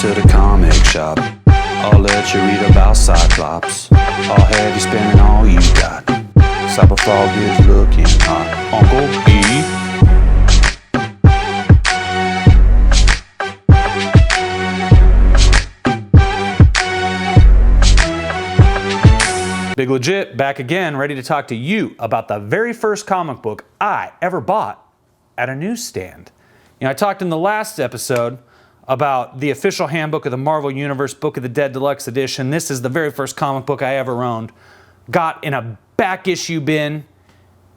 to the comic shop. I'll let you read about Cyclops. I'll have you spending all you got. Cyberfrog is looking hot. Uncle E. Big Legit, back again, ready to talk to you about the very first comic book I ever bought at a newsstand. You know, I talked in the last episode about the official handbook of the Marvel Universe Book of the Dead Deluxe Edition. This is the very first comic book I ever owned. Got in a back issue bin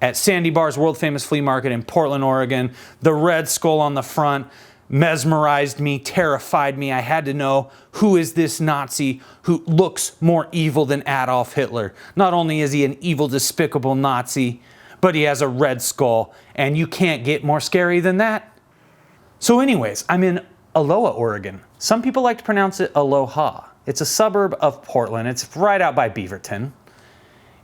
at Sandy Bar's world famous flea market in Portland, Oregon. The Red Skull on the front mesmerized me, terrified me. I had to know, who is this Nazi who looks more evil than Adolf Hitler? Not only is he an evil, despicable Nazi, but he has a red skull, and you can't get more scary than that. So anyways, I'm in Aloha, Oregon. Some people like to pronounce it Aloha. It's a suburb of Portland. It's right out by Beaverton.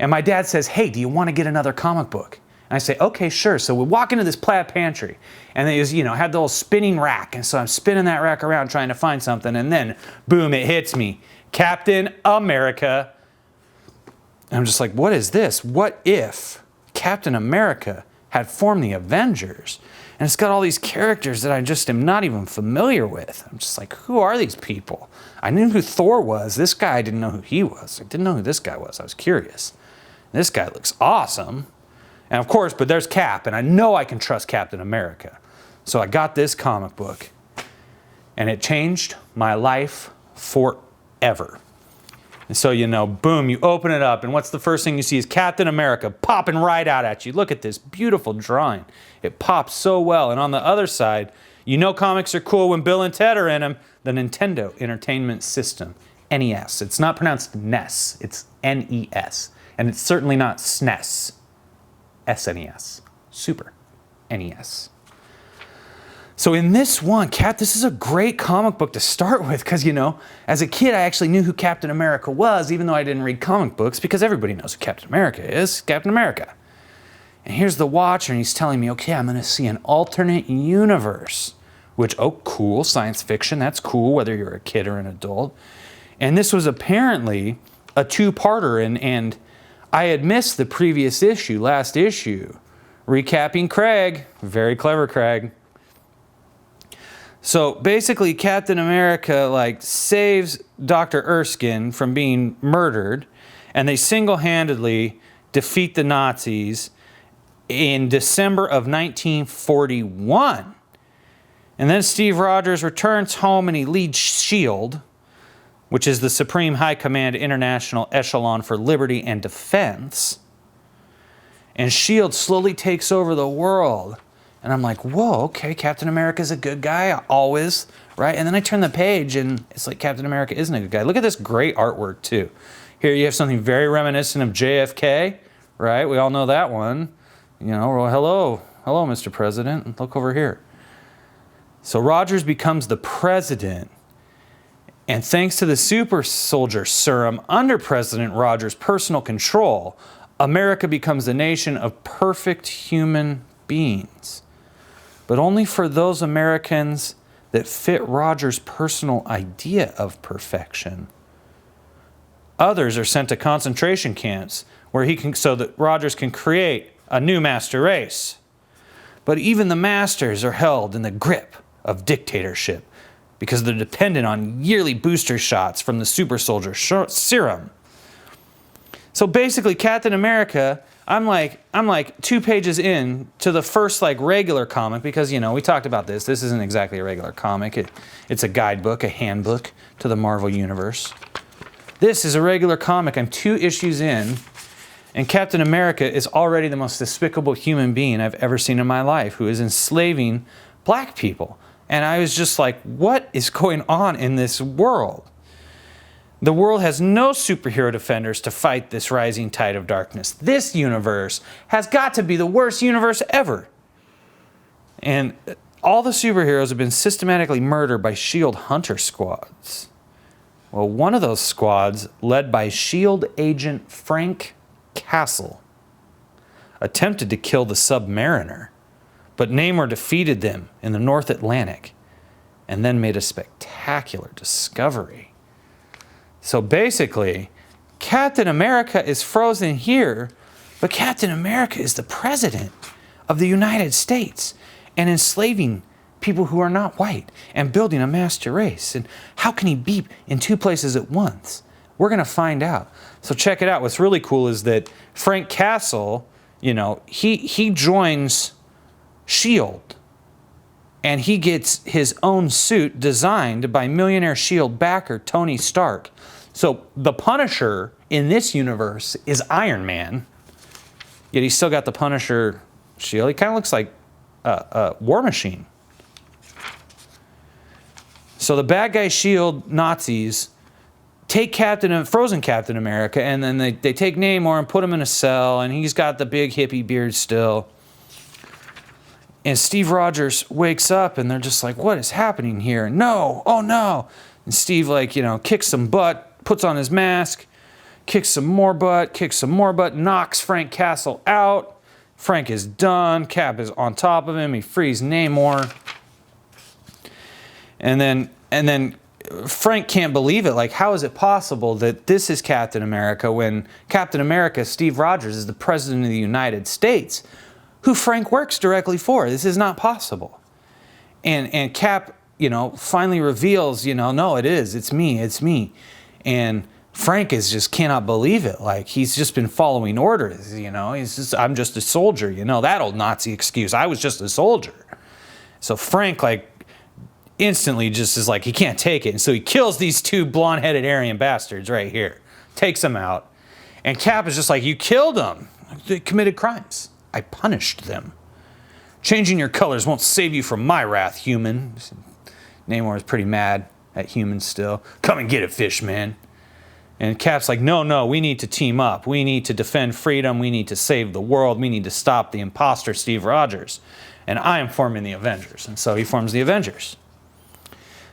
And my dad says, hey, do you want to get another comic book? And I say, okay, sure. So we walk into this plaid pantry, and they had the little spinning rack. And so I'm spinning that rack around trying to find something. And then, boom, it hits me. Captain America. And I'm just like, what is this? What if Captain America had formed the Avengers? And it's got all these characters that I just am not even familiar with. I'm just like, who are these people? I knew who Thor was. This guy, I didn't know who he was. I didn't know who this guy was. I was curious. This guy looks awesome. And of course, but there's Cap, and I know I can trust Captain America. So I got this comic book, and it changed my life forever. And so, boom, you open it up, and what's the first thing you see is Captain America popping right out at you. Look at this beautiful drawing. It pops so well. And on the other side, comics are cool when Bill and Ted are in them. The Nintendo Entertainment System, NES. It's not pronounced NES, it's NES. And it's certainly not SNES, SNES, Super NES. So in this one, this is a great comic book to start with because, as a kid, I actually knew who Captain America was, even though I didn't read comic books, because everybody knows who Captain America is, Captain America. And here's the Watcher, and he's telling me, okay, I'm going to see an alternate universe, which, oh, cool, science fiction, that's cool, whether you're a kid or an adult. And this was apparently a two-parter, and I had missed the previous issue, last issue, recapping Craig, very clever Craig. So basically, Captain America saves Dr. Erskine from being murdered, and they single-handedly defeat the Nazis in December of 1941. And then Steve Rogers returns home and he leads S.H.I.E.L.D., which is the Supreme High Command International Echelon for Liberty and Defense. And S.H.I.E.L.D. slowly takes over the world. And I'm like, whoa, okay, Captain America's a good guy, always, right? And then I turn the page, and it's like Captain America isn't a good guy. Look at this great artwork, too. Here you have something very reminiscent of JFK, right? We all know that one. Well, hello, Mr. President. Look over here. So Rogers becomes the president, and thanks to the super soldier serum under President Rogers' personal control, America becomes a nation of perfect human beings. But only for those Americans that fit Rogers' personal idea of perfection. Others are sent to concentration camps so that Rogers can create a new master race. But even the masters are held in the grip of dictatorship because they're dependent on yearly booster shots from the super soldier serum. So basically, Captain America, I'm like 2 pages in to the first regular comic because, we talked about this. This isn't exactly a regular comic. It's a guidebook, a handbook to the Marvel Universe. This is a regular comic. I'm 2 issues in, and Captain America is already the most despicable human being I've ever seen in my life, who is enslaving black people. And I was just like, what is going on in this world? The world has no superhero defenders to fight this rising tide of darkness. This universe has got to be the worst universe ever. And all the superheroes have been systematically murdered by S.H.I.E.L.D. hunter squads. Well, one of those squads, led by S.H.I.E.L.D. agent Frank Castle, attempted to kill the Submariner, but Namor defeated them in the North Atlantic. and then made a spectacular discovery. So basically, Captain America is frozen here, but Captain America is the president of the United States and enslaving people who are not white and building a master race. And how can he be in two places at once? We're going to find out. So check it out. What's really cool is that Frank Castle, you know, he joins S.H.I.E.L.D. and he gets his own suit designed by millionaire S.H.I.E.L.D. backer Tony Stark. So the Punisher in this universe is Iron Man, yet he's still got the Punisher shield. He kind of looks like a War Machine. So the bad guy S.H.I.E.L.D. Nazis take frozen Captain America, and then they take Namor and put him in a cell, and he's got the big hippie beard still. And Steve Rogers wakes up, and they're just like, what is happening here? No, oh no. And Steve, like, you know, kicks some butt, puts on his mask, kicks some more butt, knocks Frank Castle out. Frank is done. Cap is on top of him. He frees Namor. And then Frank can't believe it. Like, how is it possible that this is Captain America when Captain America, Steve Rogers, is the President of the United States, who Frank works directly for? This is not possible. And Cap, you know, finally reveals, you know, no, it's me. And Frank just cannot believe it. Like, he's just been following orders, you know. I'm just a soldier, you know, that old Nazi excuse. I was just a soldier. So Frank, like, instantly just is like, he can't take it. And so he kills these two blonde-headed Aryan bastards right here. Takes them out. And Cap is just like, you killed them. They committed crimes. I punished them. Changing your colors won't save you from my wrath, human. Namor is pretty mad at humans still. Come and get it, fish man. And Cap's like, no, we need to team up. We need to defend freedom. We need to save the world. We need to stop the imposter Steve Rogers. And I am forming the Avengers. And so he forms the Avengers.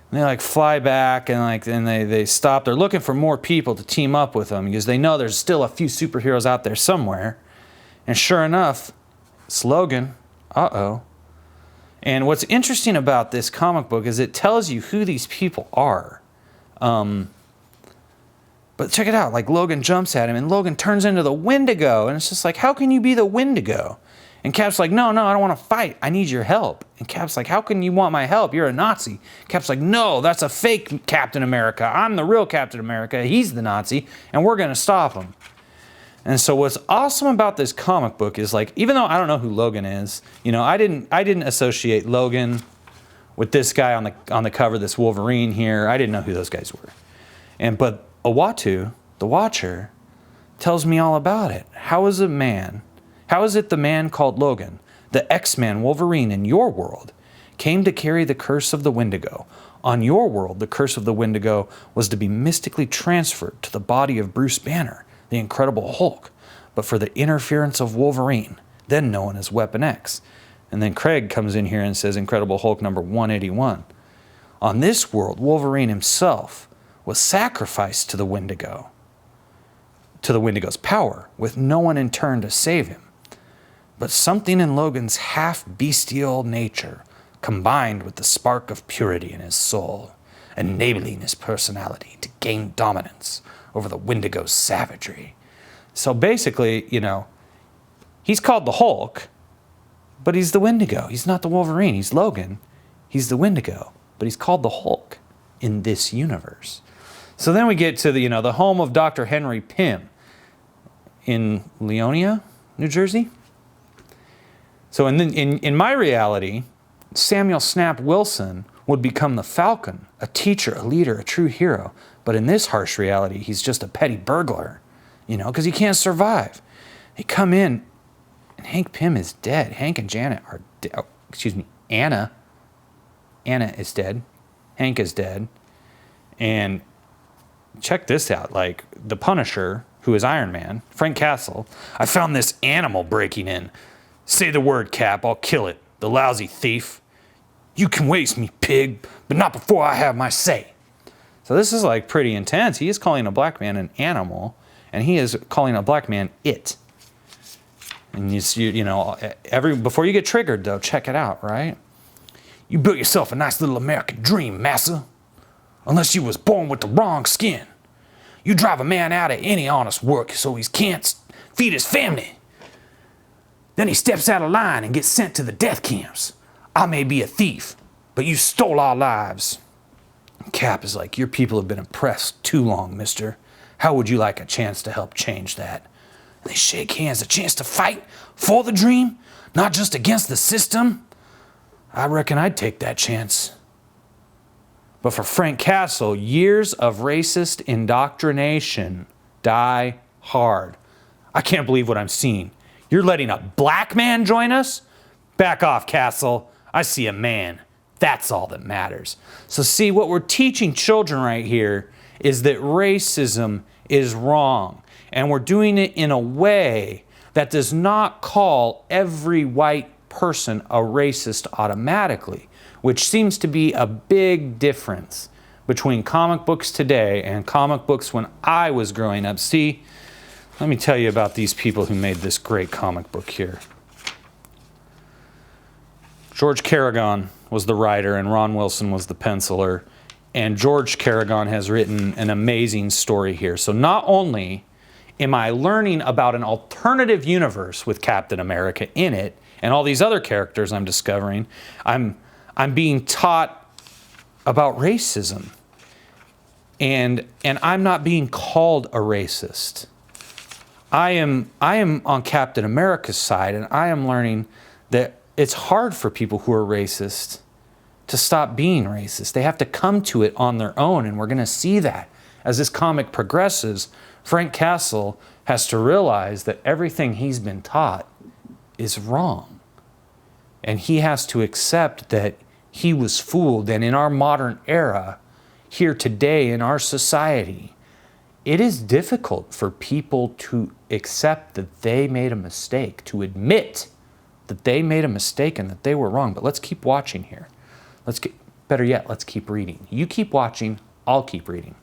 And they like fly back and they stop. They're looking for more people to team up with them because they know there's still a few superheroes out there somewhere. And sure enough, it's Logan. Uh-oh. And what's interesting about this comic book is it tells you who these people are. But check it out. Like, Logan jumps at him and Logan turns into the Wendigo. And it's just like, how can you be the Wendigo? And Cap's like, no, I don't want to fight. I need your help. And Cap's like, how can you want my help? You're a Nazi. Cap's like, no, that's a fake Captain America. I'm the real Captain America. He's the Nazi, and we're going to stop him. And so what's awesome about this comic book is, like, even though I don't know who Logan is, you know, I didn't associate Logan with this guy on the cover, this Wolverine here. I didn't know who those guys were. But Uatu, the Watcher, tells me all about it. How is it the man called Logan, the X-Man Wolverine in your world, came to carry the curse of the Wendigo? On your world, the curse of the Wendigo was to be mystically transferred to the body of Bruce Banner, the Incredible Hulk, but for the interference of Wolverine, then known as Weapon X. And then Craig comes in here and says Incredible Hulk number 181. On this world, Wolverine himself was sacrificed to the Wendigo's power, with no one in turn to save him. But something in Logan's half-bestial nature combined with the spark of purity in his soul, enabling his personality to gain dominance over the Wendigo's savagery. So basically, you know, he's called the Hulk, but he's the Wendigo. He's not the Wolverine. He's Logan. He's the Wendigo, but he's called the Hulk in this universe. So then we get to the home of Dr. Henry Pym in Leonia, New Jersey. So in my reality, Samuel Snap Wilson would become the Falcon, a teacher, a leader, a true hero. But in this harsh reality, he's just a petty burglar, because he can't survive. They come in, and Hank Pym is dead. Hank and Janet are dead. Oh, excuse me, Anna. Anna is dead. Hank is dead. And check this out. Like, the Punisher, who is Iron Man, Frank Castle, I found this animal breaking in. Say the word, Cap, I'll kill it. The lousy thief. You can waste me, pig, but not before I have my say. So this is like pretty intense. He is calling a black man an animal, and he is calling a black man it. And before you get triggered though, check it out, right? You built yourself a nice little American dream, massa. Unless you was born with the wrong skin. You drive a man out of any honest work so he can't feed his family. Then he steps out of line and gets sent to the death camps. I may be a thief, but you stole our lives. Cap is like, your people have been oppressed too long, mister. How would you like a chance to help change that? And they shake hands, a chance to fight for the dream, not just against the system. I reckon I'd take that chance. But for Frank Castle, years of racist indoctrination die hard. I can't believe what I'm seeing. You're letting a black man join us? Back off, Castle. I see a man. That's all that matters. So see, what we're teaching children right here is that racism is wrong. And we're doing it in a way that does not call every white person a racist automatically, which seems to be a big difference between comic books today and comic books when I was growing up. See, let me tell you about these people who made this great comic book here. George Carrigan was the writer and Ron Wilson was the penciler. And George Carrigan has written an amazing story here. So not only am I learning about an alternative universe with Captain America in it and all these other characters I'm discovering, I'm being taught about racism. And I'm not being called a racist. I am on Captain America's side, and I am learning that it's hard for people who are racist to stop being racist. They have to come to it on their own, and we're going to see that. As this comic progresses, Frank Castle has to realize that everything he's been taught is wrong. And he has to accept that he was fooled. And in our modern era, here today in our society, it is difficult for people to accept that they made a mistake, to admit that they made a mistake and that they were wrong. But let's keep watching here. Better yet, let's keep reading. You keep watching, I'll keep reading.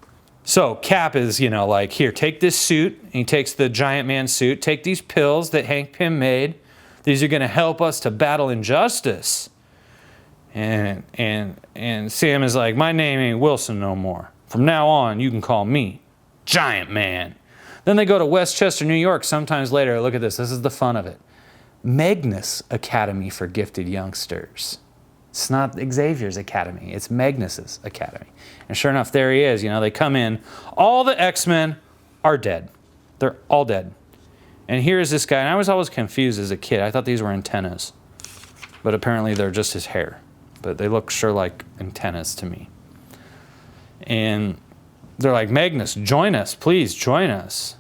So Cap is, like, here, take this suit. And he takes the giant man suit. Take these pills that Hank Pym made. These are going to help us to battle injustice. And Sam is like, my name ain't Wilson no more. From now on, you can call me Giant Man. Then they go to Westchester, New York sometimes later. Look at this. This is the fun of it. Magnus Academy for Gifted Youngsters. It's not Xavier's Academy. It's Magnus's Academy. And sure enough, there he is. They come in. All the X-Men are dead. They're all dead. And here's this guy. And I was always confused as a kid. I thought these were antennas. But apparently they're just his hair. But they look sure like antennas to me. And they're like, Magnus, join us. Please join us.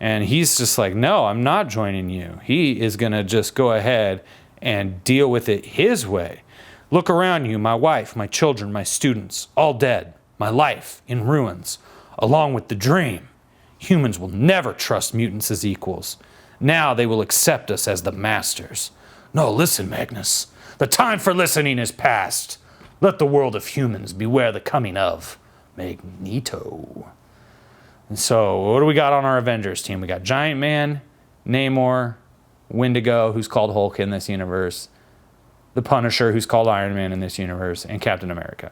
And he's just like, no, I'm not joining you. He is going to just go ahead and deal with it his way. Look around you, my wife, my children, my students, all dead. My life in ruins, along with the dream. Humans will never trust mutants as equals. Now they will accept us as the masters. No, listen, Magnus. The time for listening is past. Let the world of humans beware the coming of Magneto. And so, what do we got on our Avengers team? We got Giant Man, Namor, Wendigo, who's called Hulk in this universe, the Punisher, who's called Iron Man in this universe, and Captain America.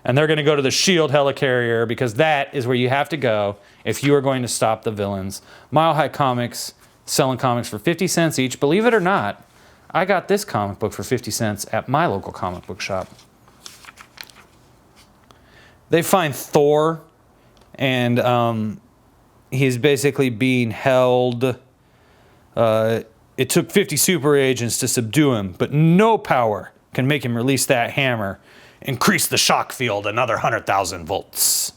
And they're going to go to the S.H.I.E.L.D. helicarrier because that is where you have to go if you are going to stop the villains. Mile High Comics, selling comics for 50 cents each. Believe it or not, I got this comic book for 50 cents at my local comic book shop. They find Thor, and he's basically being held. It took 50 super agents to subdue him, but no power can make him release that hammer. Increase the shock field another 100,000 volts.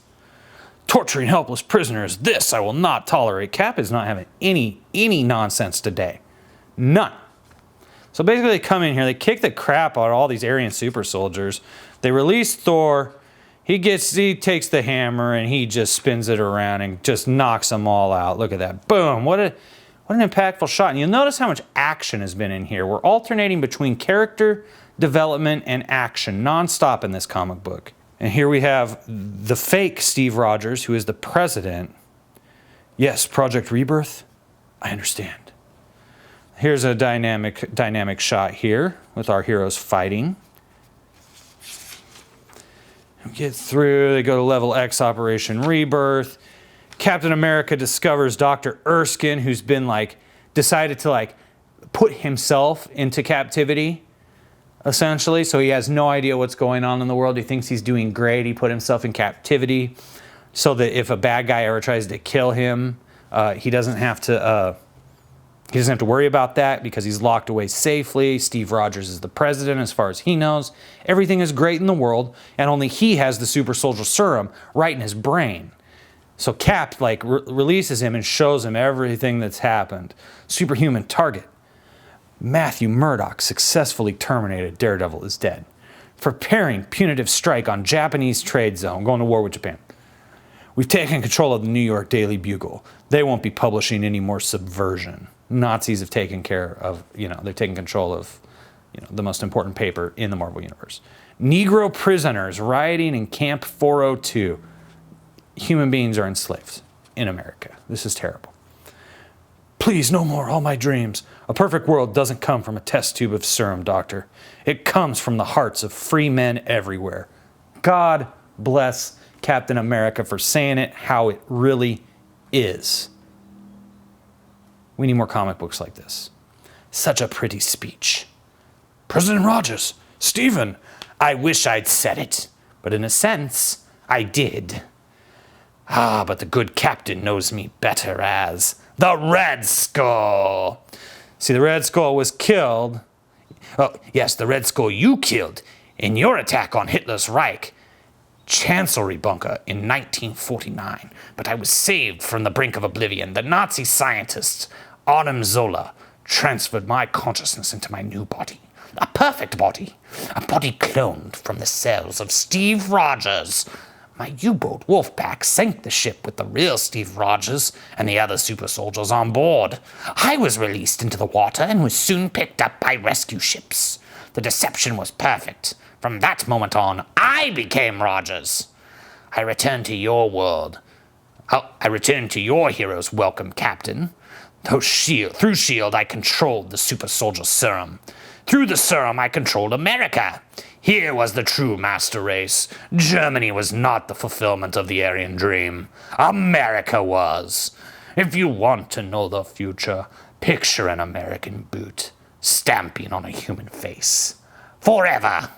Torturing helpless prisoners, this I will not tolerate. Cap is not having any nonsense today. None. So basically they come in here, they kick the crap out of all these Aryan super soldiers. They release Thor. He takes the hammer and he just spins it around and just knocks them all out. Look at that. Boom. What an impactful shot. And you'll notice how much action has been in here. We're alternating between character development and action nonstop in this comic book. And here we have the fake Steve Rogers, who is the president. Yes, Project Rebirth. I understand. Here's a dynamic shot here with our heroes fighting. get through. They go to level X, Operation Rebirth. Captain America discovers Dr. Erskine, who's been like, decided to like put himself into captivity, essentially. So he has no idea what's going on in the world. He thinks he's doing great. He put himself in captivity so that if a bad guy ever tries to kill him, he doesn't have to worry about that because he's locked away safely. Steve Rogers is the president as far as he knows. Everything is great in the world, and only he has the super soldier serum right in his brain. So Cap like releases him and shows him everything that's happened. Superhuman target. Matthew Murdock successfully terminated. Daredevil is dead. Preparing punitive strike on Japanese trade zone. Going to war with Japan. We've taken control of the New York Daily Bugle. They won't be publishing any more subversion. Nazis have taken care of, they've taken control of, the most important paper in the Marvel Universe. Negro prisoners rioting in Camp 402. Human beings are enslaved in America. This is terrible. Please, no more, all my dreams. A perfect world doesn't come from a test tube of serum, Doctor. It comes from the hearts of free men everywhere. God bless Captain America for saying it how it really is. We need more comic books like this. Such a pretty speech. President Rogers, Stephen, I wish I'd said it, but in a sense, I did. Ah, but the good captain knows me better as the Red Skull. See, the Red Skull was killed. Oh, yes, the Red Skull you killed in your attack on Hitler's Reich Chancellery bunker in 1949. But I was saved from the brink of oblivion. The Nazi scientist, Arnim Zola, transferred my consciousness into my new body. A perfect body. A body cloned from the cells of Steve Rogers. My U-boat Wolfpack sank the ship with the real Steve Rogers and the other super soldiers on board. I was released into the water and was soon picked up by rescue ships. The deception was perfect. From that moment on, I became Rogers. I returned to your world. I returned to your hero's welcome, Captain. Through S.H.I.E.L.D., I controlled the super soldier serum. Through the serum, I controlled America. Here was the true master race. Germany was not the fulfillment of the Aryan dream. America was. If you want to know the future, picture an American boot stamping on a human face. Forever.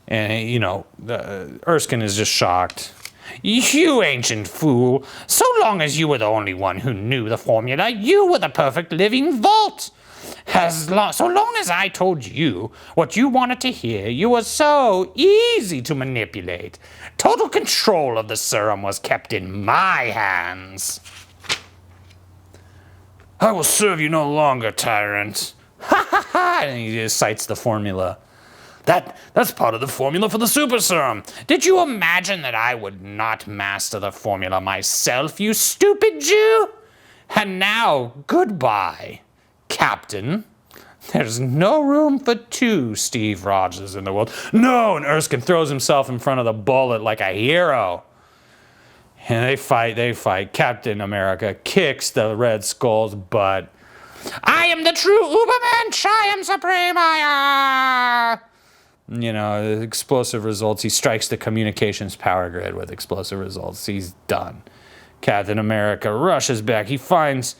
And, Erskine is just shocked. You ancient fool. So long as you were the only one who knew the formula, you were the perfect living vault. So long as I told you what you wanted to hear, you were so easy to manipulate. Total control of the serum was kept in my hands. I will serve you no longer, tyrant. Ha ha ha! And he just cites the formula. That's part of the formula for the super serum. Did you imagine that I would not master the formula myself, you stupid Jew? And now, goodbye, Captain. There's no room for two Steve Rogers in the world. No, and Erskine throws himself in front of the bullet like a hero. And they fight. Captain America kicks the Red Skull's butt. I am the true Ubermensch. I am supreme. Explosive results. He strikes the communications power grid with explosive results. He's done. Captain America rushes back. He finds,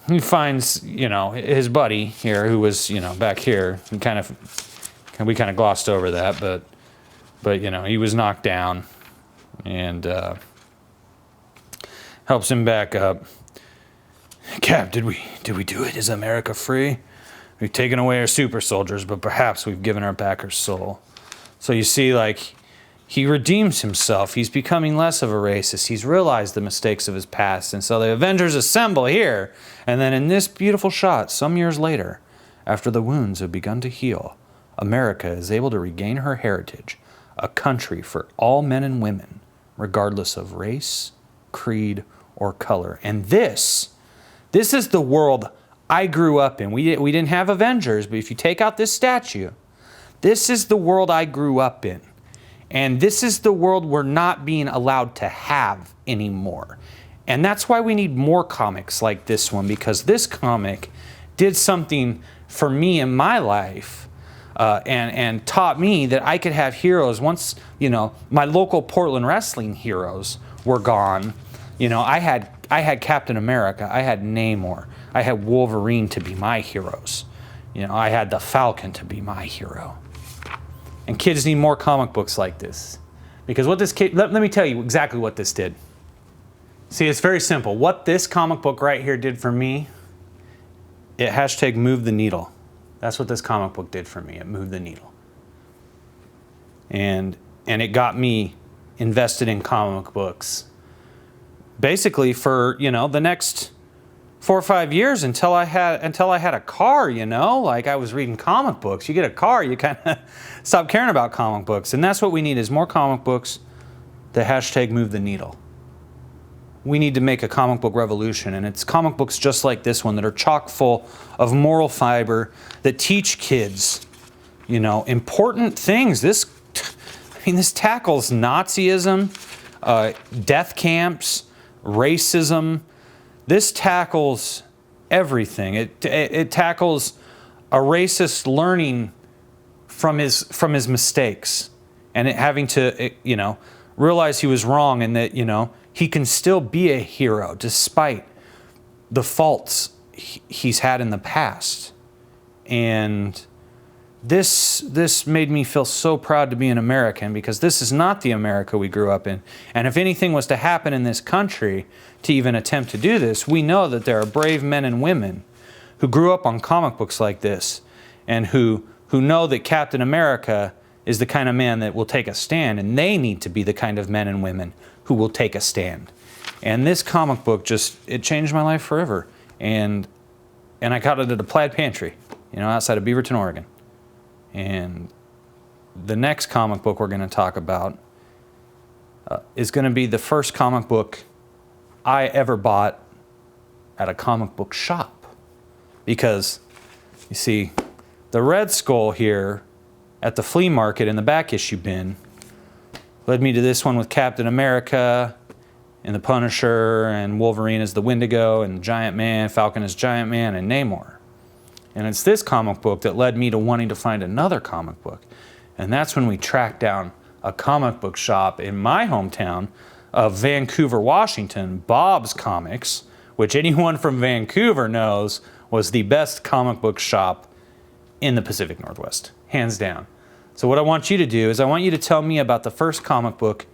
his buddy here who was, back here. We kind of glossed over that, but he was knocked down and helps him back up. Cap, did we do it? Is America free? We've taken away our super soldiers, but perhaps we've given her back her soul. So you see, he redeems himself. He's becoming less of a racist. He's realized the mistakes of his past. And so the Avengers assemble here. And then in this beautiful shot, some years later, after the wounds have begun to heal, America is able to regain her heritage, a country for all men and women, regardless of race, creed, or color. And this is the world I grew up in. We didn't have Avengers, but if you take out this statue, this is the world I grew up in. And this is the world we're not being allowed to have anymore. And that's why we need more comics like this one, because this comic did something for me in my life and taught me that I could have heroes. Once, you know, my local Portland wrestling heroes were gone, you know, I had Captain America, I had Namor, I had Wolverine to be my heroes. You know, I had the Falcon to be my hero. And kids need more comic books like this. Because what this kid, let me tell you exactly what this did. See, it's very simple. What this comic book right here did for me, it hashtag moved the needle. That's what this comic book did for me. It moved the needle. And it got me invested in comic books. Basically for, you know, the next 4 or 5 years until I had a car, you know, like I was reading comic books. You get a car, you kind of stop caring about comic books. And that's what we need, is more comic books that hashtag move the needle. We need to make a comic book revolution, and it's comic books just like this one that are chock full of moral fiber that teach kids, you know, important things. This tackles Nazism, death camps, racism. This tackles everything. It tackles a racist learning from his mistakes, and having to, you know, realize he was wrong, and that, you know, he can still be a hero despite the faults he's had in the past. And this made me feel so proud to be an American, because this is not the America we grew up in. And if anything was to happen in this country to even attempt to do this, we know that there are brave men and women who grew up on comic books like this, and who know that Captain America is the kind of man that will take a stand, and they need to be the kind of men and women who will take a stand. And this comic book it changed my life forever. And I got it at a Plaid Pantry, you know, outside of Beaverton, Oregon. And the next comic book we're going to talk about is going to be the first comic book I ever bought at a comic book shop. Because, you see, the Red Skull here at the flea market in the back issue bin led me to this one with Captain America and the Punisher, and Wolverine as the Wendigo, and Giant Man, Falcon as Giant Man, and Namor. And it's this comic book that led me to wanting to find another comic book. And that's when we tracked down a comic book shop in my hometown of Vancouver, Washington, Bob's Comics, which anyone from Vancouver knows was the best comic book shop in the Pacific Northwest, hands down. So what I want you to do is I want you to tell me about the first comic book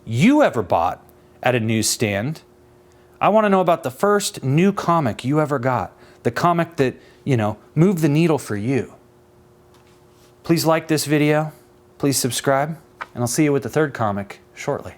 you ever bought at a newsstand. I want to know about the first new comic you ever got. The comic that, you know, moved the needle for you. Please like this video. Please subscribe. And I'll see you with the third comic shortly.